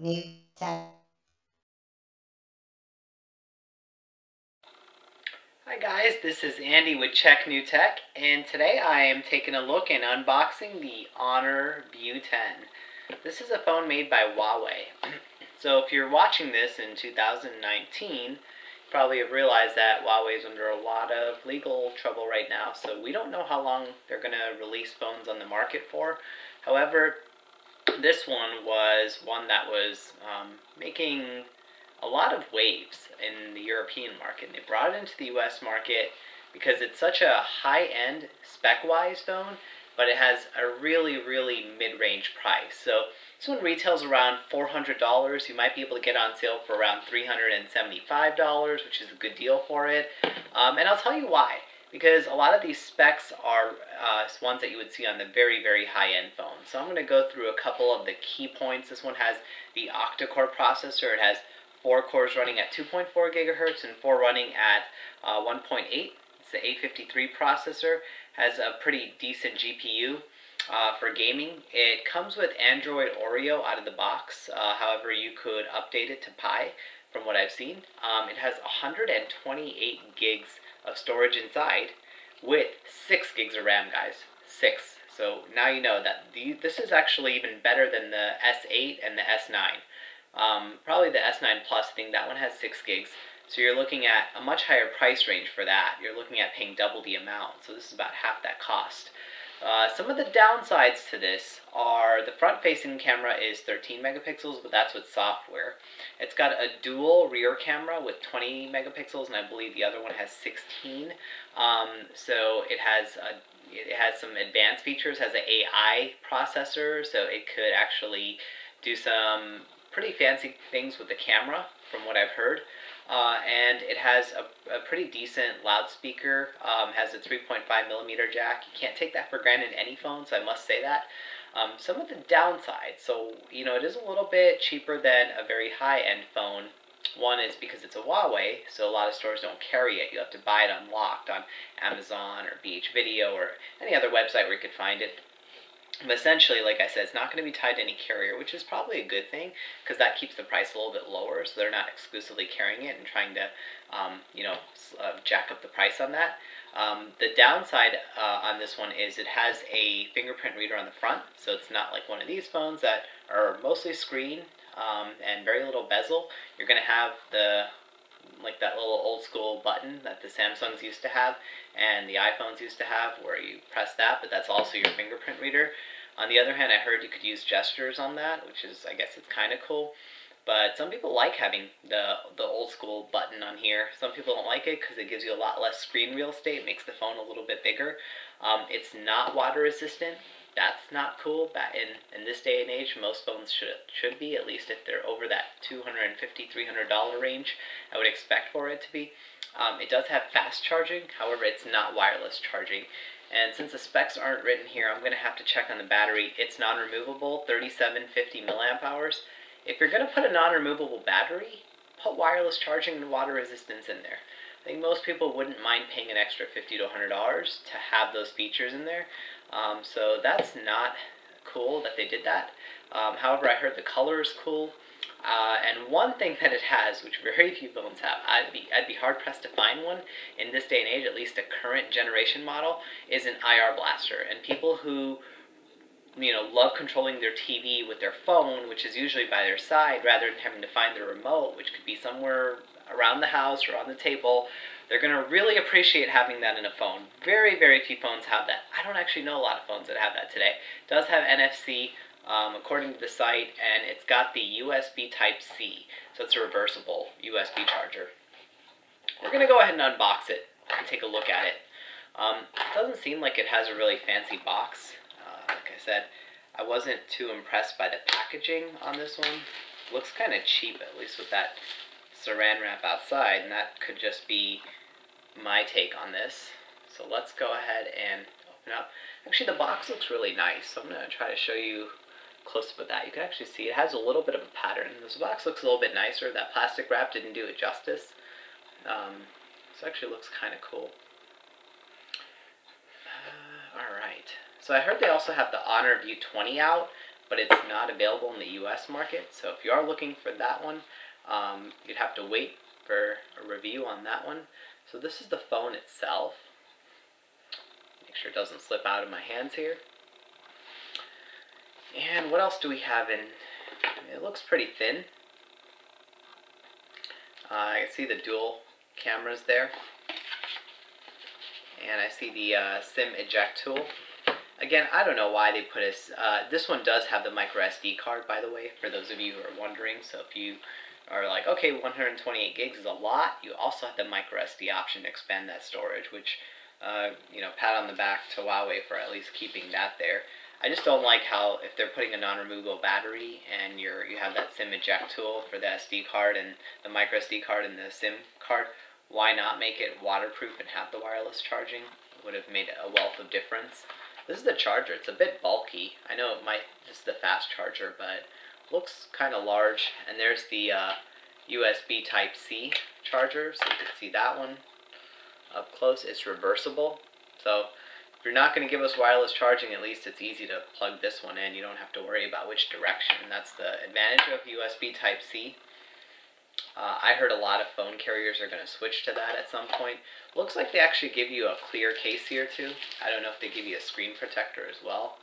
new tech. Hi guys, this is Andy with Check New Tech, and today I am taking a look and unboxing the Honor View 10. This is a phone made by Huawei. So if you're watching this in 2019, you probably have realized that Huawei is under a lot of legal trouble right now, so we don't know how long they're going to release phones on the market for. However, this one was one that was making a lot of waves in the European market. And they brought it into the US market because it's such a high-end spec-wise phone, but it has a really, really mid-range price. So this one retails around $400. You might be able to get on sale for around $375, which is a good deal for it. And I'll tell you why. Because a lot of these specs are ones that you would see on the very, very high-end phones. So I'm going to go through a couple of the key points. This one has the octa-core processor. It has 4 cores running at 2.4 gigahertz and 4 running at 1.8. It's the A53 processor. Has a pretty decent GPU for gaming. It comes with Android Oreo out of the box. However, you could update it to Pie from what I've seen. It has 128 gigs of storage inside with 6 gigs of RAM, guys. 6. So now you know that this is actually even better than the S8 and the S9. Probably the S9 Plus, I think that one has 6 gigs. So you're looking at a much higher price range for that. You're looking at paying double the amount. So this is about half that cost. Some of the downsides to this are the front-facing camera is 13 megapixels, but that's with software. It's got a dual rear camera with 20 megapixels, and I believe the other one has 16. So it has some advanced features. It has an AI processor, so it could actually do some pretty fancy things with the camera, from what I've heard. And it has a pretty decent loudspeaker, has a 3.5 millimeter jack. You can't take that for granted in any phone, so I must say that. Some of the downsides, so it is a little bit cheaper than a very high-end phone. One is because it's a Huawei, so a lot of stores don't carry it. You have to buy it unlocked on Amazon or BH Video or any other website where you could find it. But essentially, like I said, it's not going to be tied to any carrier, which is probably a good thing, because that keeps the price a little bit lower, so they're not exclusively carrying it and trying to, jack up the price on that. The downside on this one is it has a fingerprint reader on the front, so it's not like one of these phones that are mostly screen and very little bezel. You're going to have that little old school button that the Samsungs used to have and the iPhones used to have, where you press that, but that's also your fingerprint reader. On the other hand, I heard you could use gestures on that, which is, I guess it's kind of cool. But some people like having the old school button on here. Some people don't like it because it gives you a lot less screen real estate. It makes the phone a little bit bigger. It's not water resistant. That's not cool. In this day and age, most phones should be, at least if they're over that $250, $300 range. I would expect for it to be. It does have fast charging, however, it's not wireless charging. And since the specs aren't written here, I'm going to have to check on the battery. It's non-removable, 3750 milliamp hours. If you're going to put a non-removable battery, put wireless charging and water resistance in there. I think most people wouldn't mind paying an extra $50 to $100 to have those features in there. So that's not cool that they did that. However, I heard the color is cool. And one thing that it has, which very few phones have, I'd be hard pressed to find one in this day and age, at least a current generation model, is an IR blaster. And people who love controlling their TV with their phone, which is usually by their side, rather than having to find the remote, which could be somewhere around the house or on the table, they're going to really appreciate having that in a phone. Very, very few phones have that. I don't actually know a lot of phones that have that today. It does have NFC, according to the site, and it's got the USB Type-C, so it's a reversible USB charger. We're going to go ahead and unbox it and take a look at it. It doesn't seem like it has a really fancy box. Like I said, I wasn't too impressed by the packaging on this one. Looks kind of cheap, at least with that saran wrap outside, and that could just be my take on this. So let's go ahead and open up. Actually, the box looks really nice, so I'm going to try to show you close up with that. You can actually see it has a little bit of a pattern. This box looks a little bit nicer. That plastic wrap didn't do it justice. So it actually looks kind of cool. Alright, so I heard they also have the Honor View 20 out, but it's not available in the US market. So if you are looking for that one, you'd have to wait for a review on that one. So this is the phone itself. Make sure it doesn't slip out of my hands here. And what else do we have in? It looks pretty thin. I can see the dual cameras there. And I see the SIM eject tool. Again, I don't know why they put this one does have the micro SD card, by the way, for those of you who are wondering. So if you are like, okay, 128 gigs is a lot, you also have the micro SD option to expand that storage, which, you know, pat on the back to Huawei for at least keeping that there. I just don't like how, if they're putting a non-removable battery and you have that SIM eject tool for the SD card and the micro SD card and the SIM card, why not make it waterproof and have the wireless charging? It would have made a wealth of difference. This is the charger. It's a bit bulky. I know this is the fast charger, but looks kind of large. And there's the USB Type-C charger, so you can see that one up close. It's reversible, so if you're not going to give us wireless charging, at least it's easy to plug this one in. You don't have to worry about which direction. That's the advantage of USB Type-C. I heard a lot of phone carriers are going to switch to that at some point. Looks like they actually give you a clear case here too. I don't know if they give you a screen protector as well.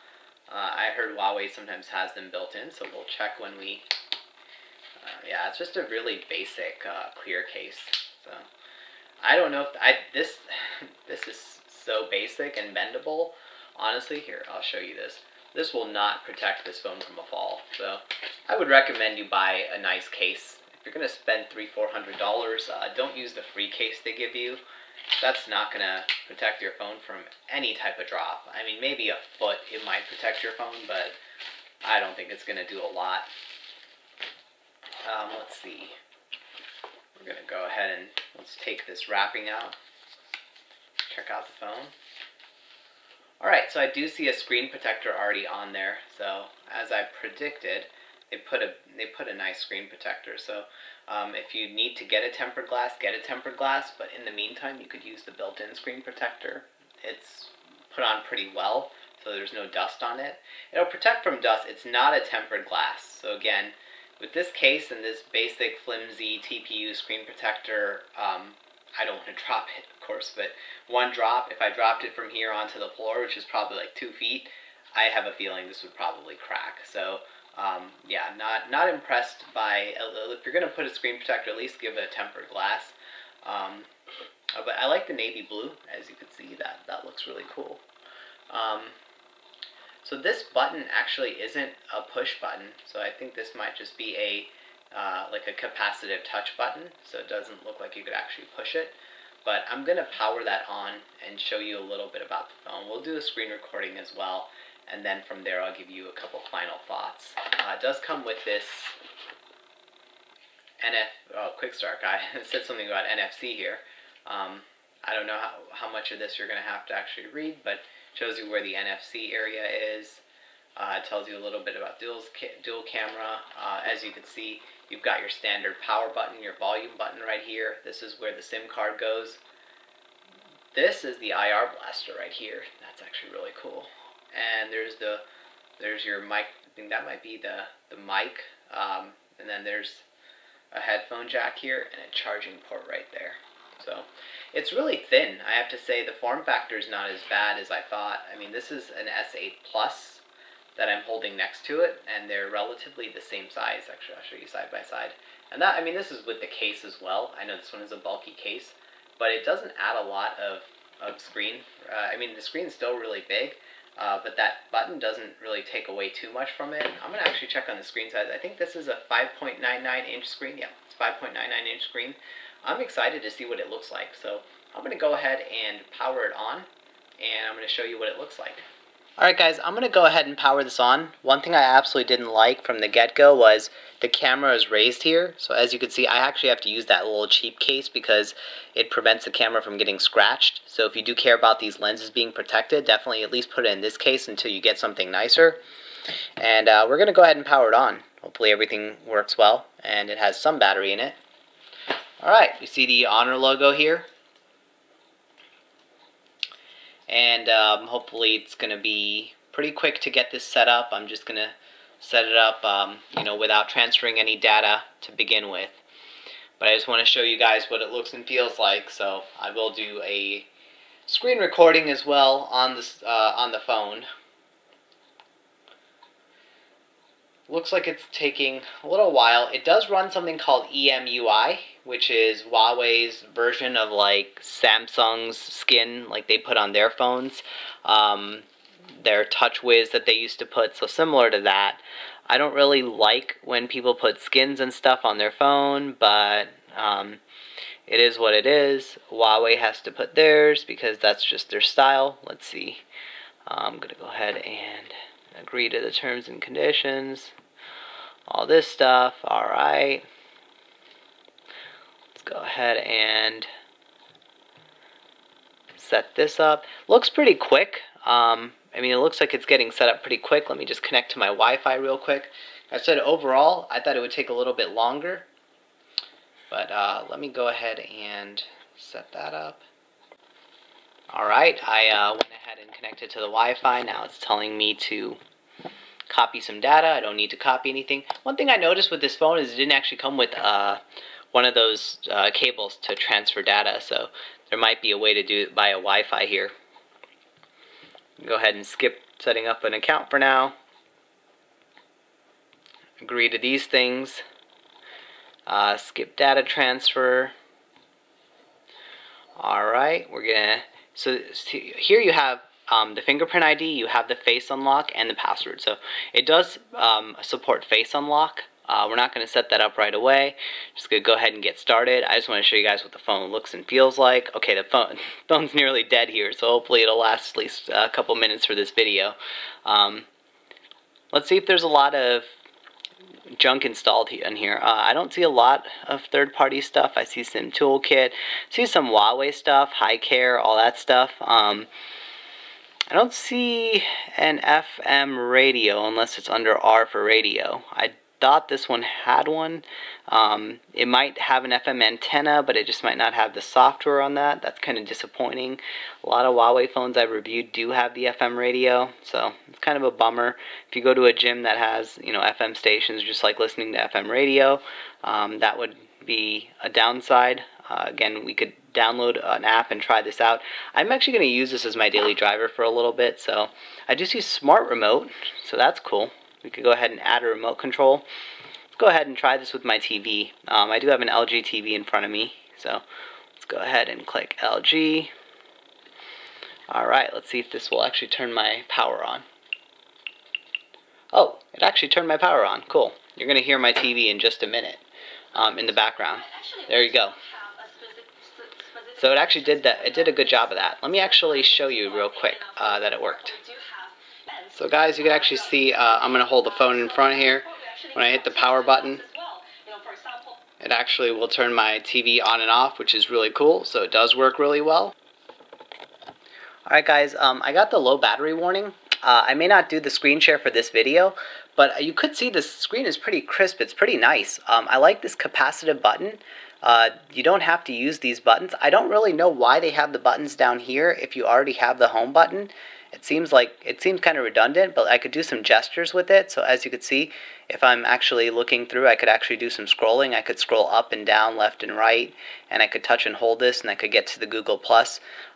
I heard Huawei sometimes has them built in, so we'll check when we... yeah, it's just a really basic clear case. So I don't know if this is so basic and bendable. Honestly, here, I'll show you this. This will not protect this phone from a fall. So I would recommend you buy a nice case. If you're going to spend $300-400, don't use the free case they give you. That's not going to protect your phone from any type of drop. I mean, maybe a foot it might protect your phone, but I don't think it's going to do a lot. Let's see. We're going to go ahead and let's take this wrapping out. Check out the phone. Alright, so I do see a screen protector already on there. So as I predicted, they put a nice screen protector. So if you need to get a tempered glass, get a tempered glass. But in the meantime, you could use the built-in screen protector. It's put on pretty well, so there's no dust on it. It'll protect from dust. It's not a tempered glass. So again, with this case and this basic flimsy TPU screen protector, I don't want to drop it, of course, but one drop, if I dropped it from here onto the floor, which is probably like 2 feet, I have a feeling this would probably crack. So yeah, not impressed by, if you're going to put a screen protector, at least give it a tempered glass. But I like the navy blue, as you can see, that looks really cool. So this button actually isn't a push button, so I think this might just be a like a capacitive touch button, so it doesn't look like you could actually push it. But I'm going to power that on and show you a little bit about the phone. We'll do a screen recording as well, and then from there I'll give you a couple final thoughts. It does come with this quick start guide. It said something about NFC here. I don't know how much of this you're going to have to actually read, but it shows you where the NFC area is. It tells you a little bit about dual camera. As you can see, you've got your standard power button, your volume button right here. This is where the SIM card goes. This is the IR blaster right here. That's actually really cool. And there's your mic. I think that might be the mic. And then there's a headphone jack here and a charging port right there. So it's really thin. I have to say the form factor is not as bad as I thought. I mean, this is an S8 Plus that I'm holding next to it, and they're relatively the same size. Actually, I'll show you side by side. And that, I mean, this is with the case as well. I know this one is a bulky case, but it doesn't add a lot of screen. I mean, the screen's still really big, but that button doesn't really take away too much from it. I'm going to actually check on the screen size. I think this is a 5.99 inch screen. Yeah, it's 5.99 inch screen. I'm excited to see what it looks like. So I'm going to go ahead and power it on, and I'm going to show you what it looks like. Alright guys, I'm going to go ahead and power this on. One thing I absolutely didn't like from the get-go was the camera is raised here. So as you can see, I actually have to use that little cheap case because it prevents the camera from getting scratched. So if you do care about these lenses being protected, definitely at least put it in this case until you get something nicer. And we're going to go ahead and power it on. Hopefully everything works well and it has some battery in it. Alright, you see the Honor logo here. And hopefully it's going to be pretty quick to get this set up. I'm just going to set it up, without transferring any data to begin with. But I just want to show you guys what it looks and feels like, so I will do a screen recording as well on the phone. Looks like it's taking a little while. It does run something called EMUI, which is Huawei's version of like Samsung's skin, like they put on their phones. Their TouchWiz that they used to put, so similar to that. I don't really like when people put skins and stuff on their phone, but it is what it is. Huawei has to put theirs because that's just their style. Let's see. I'm going to go ahead and agree to the terms and conditions. All this stuff. Alright. Let's go ahead and set this up. Looks pretty quick. It looks like it's getting set up pretty quick. Let me just connect to my Wi-Fi real quick. I said overall, I thought it would take a little bit longer. But let me go ahead and set that up. Alright, I went ahead and connected to the Wi-Fi. Now it's telling me to copy some data. I don't need to copy anything. One thing I noticed with this phone is it didn't actually come with one of those cables to transfer data. So there might be a way to do it via Wi-Fi here. Go ahead and skip setting up an account for now. Agree to these things. Skip data transfer. Alright, so here you have the fingerprint ID, you have the face unlock, and the password. So it does support face unlock. We're not going to set that up right away. Just going to go ahead and get started. I just want to show you guys what the phone looks and feels like. Okay, the phone's nearly dead here, so hopefully it'll last at least a couple minutes for this video. Let's see if there's a lot of junk installed in here. I don't see a lot of third-party stuff. I see some toolkit, see some Huawei stuff, high care, all that stuff. I don't see an FM radio unless it's under R for radio. I thought this one had one. It might have an FM antenna, but it just might not have the software on that. That's kind of disappointing. A lot of Huawei phones I've reviewed do have the FM radio, so it's kind of a bummer. If you go to a gym that has, FM stations, just like listening to FM radio, that would be a downside. Again, we could download an app and try this out. I'm actually going to use this as my daily driver for a little bit, so I do see smart remote, so that's cool. We could go ahead and add a remote control. Let's go ahead and try this with my TV. I do have an LG TV in front of me, so let's go ahead and click LG. Alright, let's see if this will actually turn my power on. Oh, it actually turned my power on. Cool. You're going to hear my TV in just a minute in the background. There you go. So it actually did that. It did a good job of that. Let me actually show you real quick that it worked. So guys, you can actually see I'm going to hold the phone in front here. When I hit the power button, it actually will turn my TV on and off, which is really cool. So it does work really well. Alright guys, I got the low battery warning. I may not do the screen share for this video, but you could see the screen is pretty crisp. It's pretty nice. I like this capacitive button. You don't have to use these buttons. I don't really know why they have the buttons down here if you already have the home button. It seems kind of redundant, but I could do some gestures with it. So as you could see, if I'm actually looking through, I could actually do some scrolling. I could scroll up and down, left and right, and I could touch and hold this, and I could get to the Google+.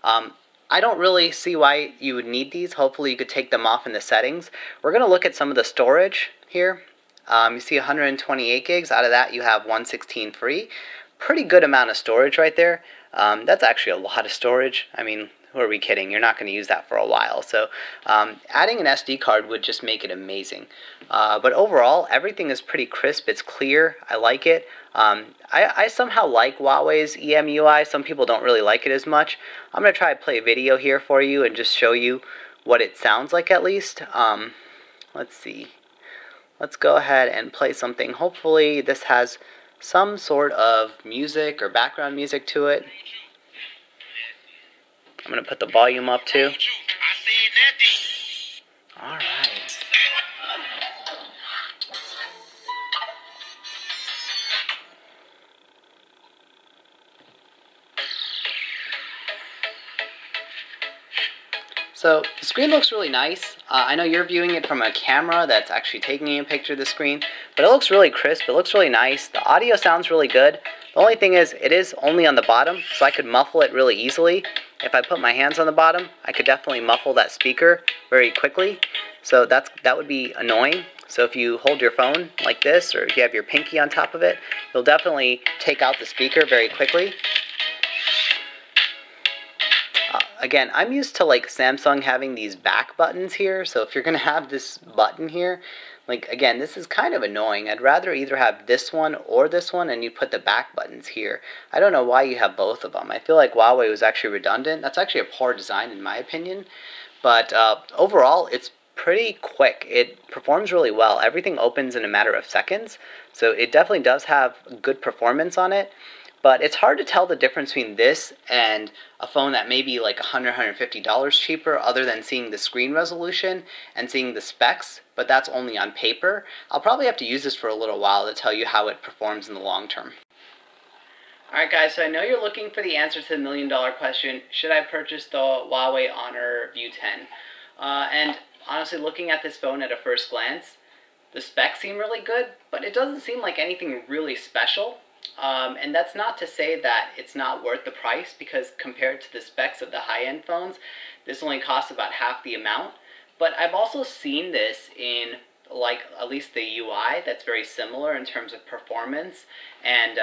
I don't really see why you would need these. Hopefully you could take them off in the settings. We're going to look at some of the storage here. You see 128 gigs. Out of that, you have 116 free. Pretty good amount of storage right there. That's actually a lot of storage. I mean, who are we kidding? You're not going to use that for a while. So adding an SD card would just make it amazing. But overall, everything is pretty crisp. It's clear. I like it. I somehow like Huawei's EMUI. Some people don't really like it as much. I'm going to try to play a video here for you and just show you what it sounds like at least. Let's see. Let's go ahead and play something. Hopefully this has some sort of music or background music to it. I'm going to put the volume up too. Alright. So the screen looks really nice. I know you're viewing it from a camera that's actually taking a picture of the screen, but it looks really crisp. It looks really nice. The audio sounds really good. The only thing is, it is only on the bottom, so I could muffle it really easily. If I put my hands on the bottom, I could definitely muffle that speaker very quickly. So that would be annoying. So if you hold your phone like this, or if you have your pinky on top of it, you'll definitely take out the speaker very quickly. Again, I'm used to like Samsung having these back buttons here, so if you're going to have this button here, like again, this is kind of annoying. I'd rather either have this one or this one, and you put the back buttons here. I don't know why you have both of them. I feel like Huawei was actually redundant. That's actually a poor design in my opinion, but overall, it's pretty quick. It performs really well. Everything opens in a matter of seconds, so it definitely does have good performance on it. But it's hard to tell the difference between this and a phone that may be like $100, $150 cheaper, other than seeing the screen resolution and seeing the specs, but that's only on paper. I'll probably have to use this for a little while to tell you how it performs in the long term. Alright guys, so I know you're looking for the answer to the million-dollar question, should I purchase the Huawei Honor View 10? And honestly, looking at this phone at a first glance, the specs seem really good, but it doesn't seem like anything really special. And that's not to say that it's not worth the price, because compared to the specs of the high-end phones, this only costs about half the amount. But I've also seen this in, like, at least the UI that's very similar in terms of performance and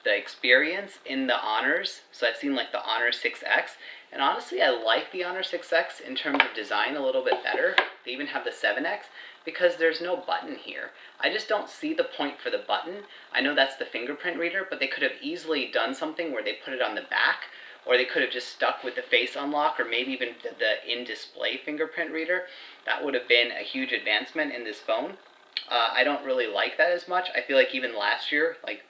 the experience in the Honors. So I've seen like the Honor 6X, and honestly I like the Honor 6X in terms of design a little bit better. They even have the 7X, because there's no button here. I just don't see the point for the button. I know that's the fingerprint reader, but they could have easily done something where they put it on the back, or they could have just stuck with the face unlock, or maybe even the in-display fingerprint reader. That would have been a huge advancement in this phone. I don't really like that as much. I feel like even last year, like,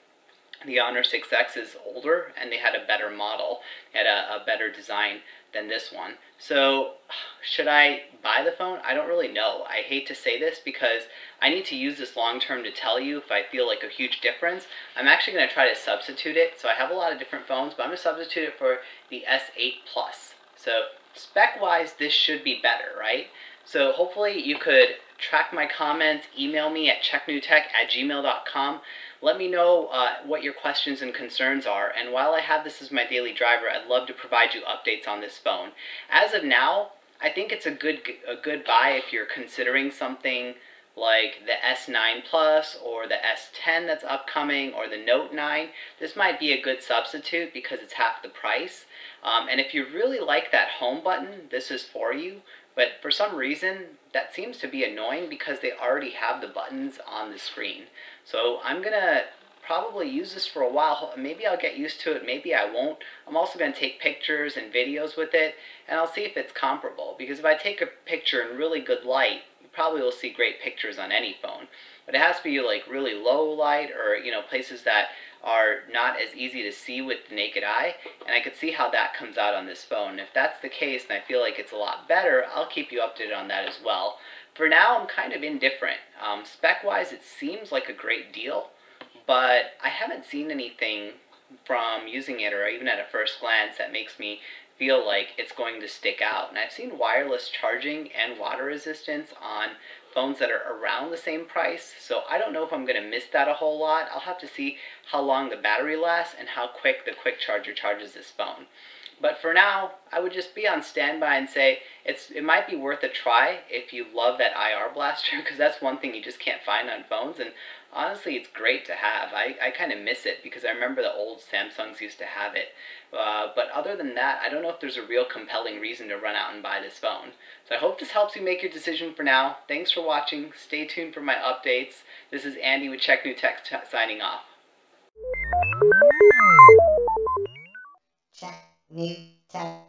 the Honor 6X is older, and they had a better model, had a better design than this one. So, should I buy the phone? I don't really know. I hate to say this because I need to use this long term to tell you if I feel like a huge difference. I'm actually going to try to substitute it. So I have a lot of different phones, but I'm going to substitute it for the S8 Plus. So spec-wise, this should be better, right? So hopefully you could track my comments, email me at checknewtech@gmail.com. Let me know what your questions and concerns are, and while I have this as my daily driver, I'd love to provide you updates on this phone. As of now, I think it's a good buy if you're considering something like the S9 Plus or the S10 that's upcoming, or the Note 9. This might be a good substitute because it's half the price. And if you really like that home button, this is for you. But for some reason, that seems to be annoying because they already have the buttons on the screen. So I'm going to probably use this for a while. Maybe I'll get used to it, maybe I won't. I'm also going to take pictures and videos with it, and I'll see if it's comparable. Because if I take a picture in really good light, you probably will see great pictures on any phone. But it has to be like really low light, or places that are not as easy to see with the naked eye, and I could see how that comes out on this phone. If that's the case and I feel like it's a lot better, I'll keep you updated on that as well. For now, I'm kind of indifferent. Spec-wise, it seems like a great deal, but I haven't seen anything from using it, or even at a first glance, that makes me feel like it's going to stick out. And I've seen wireless charging and water resistance on phones that are around the same price, so I don't know if I'm going to miss that a whole lot. I'll have to see how long the battery lasts and how quick the quick charger charges this phone. But for now, I would just be on standby and say it might be worth a try if you love that IR blaster, because that's one thing you just can't find on phones, and honestly, it's great to have. I kind of miss it because I remember the old Samsungs used to have it. But other than that, I don't know if there's a real compelling reason to run out and buy this phone. So I hope this helps you make your decision for now. Thanks for watching. Stay tuned for my updates. This is Andy with Check New Tech signing off. Check New Tech.